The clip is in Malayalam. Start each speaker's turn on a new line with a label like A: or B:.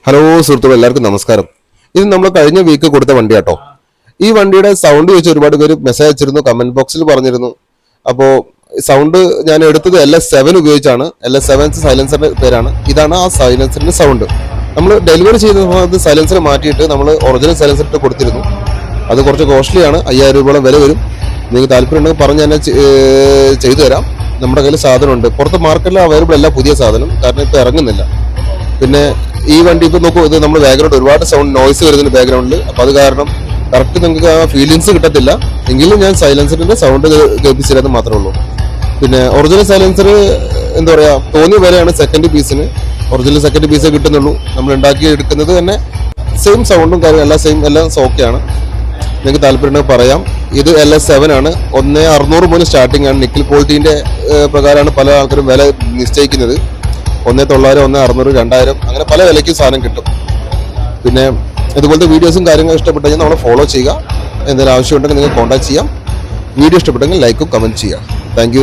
A: ഹലോ സുഹൃത്തുക്കളെ, എല്ലാവർക്കും നമസ്കാരം. ഇത് നമ്മൾ കഴിഞ്ഞ വീക്ക് കൊടുത്ത വണ്ടി കേട്ടോ. ഈ വണ്ടിയുടെ സൗണ്ട് ചോദിച്ച് ഒരുപാട് പേര് മെസ്സേജ് അയച്ചിരുന്നു, കമന്റ് ബോക്സിൽ പറഞ്ഞിരുന്നു. അപ്പോൾ സൗണ്ട് ഞാൻ എടുത്തത് LS7 ഉപയോഗിച്ചാണ്. LS7 സൈലൻസറിന്റെ പേരാണ്. ഇതാണ് ആ സൈലൻസറിന്റെ സൗണ്ട്. നമ്മൾ ഡെലിവറി ചെയ്ത സമയത്ത് സൈലൻസർ മാറ്റിയിട്ട് നമ്മൾ ഒറിജിനൽ സൈലൻസർ ഇട്ട് കൊടുത്തിരുന്നു. അത് കുറച്ച് കോസ്റ്റ്ലിയാണ്, 5000 രൂപയോളം വില വരും. നിങ്ങൾക്ക് താല്പര്യമുണ്ടെങ്കിൽ പറഞ്ഞ് തന്നെ ചെയ്തു തരാം. നമ്മുടെ കയ്യിൽ സാധനമുണ്ട്. പുറത്ത് മാർക്കറ്റിൽ അവൈലബിൾ അല്ല പുതിയ സാധനം, കാരണം ഇപ്പോൾ ഇറങ്ങുന്നില്ല. പിന്നെ ഈ വണ്ടി ഇപ്പോൾ നോക്കൂ, ഇത് നമ്മൾ ബാക്ക്ഗ്രൗണ്ട് ഒരുപാട് സൗണ്ട് നോയ്സ് വരുന്നുണ്ട് ബാക്ക്ഗ്രൗണ്ടിൽ. അപ്പോൾ അത് കാരണം കറക്റ്റ് നിങ്ങൾക്ക് ആ ഫീലിങ്സ് കിട്ടത്തില്ല. എങ്കിലും ഞാൻ സൈലൻസറിന്റെ സൗണ്ട് കേൾപ്പിച്ചില്ലെന്ന് മാത്രമേ ഉള്ളൂ. പിന്നെ ഒറിജിനൽ സൈലൻസർ എന്താ പറയുക, തോന്നിയ വിലയാണ് സെക്കൻഡ് പീസിന്. ഒറിജിനൽ സെക്കൻഡ് പീസേ കിട്ടുന്നുള്ളൂ. നമ്മൾ ഉണ്ടാക്കി എടുക്കുന്നത് തന്നെ സെയിം സൗണ്ടും കാര്യം എല്ലാം സെയിം, എല്ലാം ഓക്കെയാണ്. നിങ്ങൾക്ക് താല്പര്യമുണ്ടെങ്കിൽ പറയാം. ഇത് LS7 ആണ്. 1600 മുതൽ സ്റ്റാർട്ടിംഗ് ആണ്. നിക്കൽ ക്വാളിറ്റീൻ്റെ പ്രകാരമാണ് പല ആൾക്കാരും വില നിശ്ചയിക്കുന്നത്. 1900, 1600, 2000 അങ്ങനെ പല വിലയ്ക്കും സാധനം കിട്ടും. പിന്നെ ഇതുപോലത്തെ വീഡിയോസും കാര്യങ്ങളും ഇഷ്ടപ്പെട്ടെങ്കിൽ നമ്മളെ ഫോളോ ചെയ്യുക. എന്തെങ്കിലും ആവശ്യമുണ്ടെങ്കിൽ നിങ്ങൾക്ക് കോൺടാക്ട് ചെയ്യാം. വീഡിയോ ഇഷ്ടപ്പെട്ടെങ്കിൽ ലൈക്കും കമൻറ്റ് ചെയ്യാം. താങ്ക്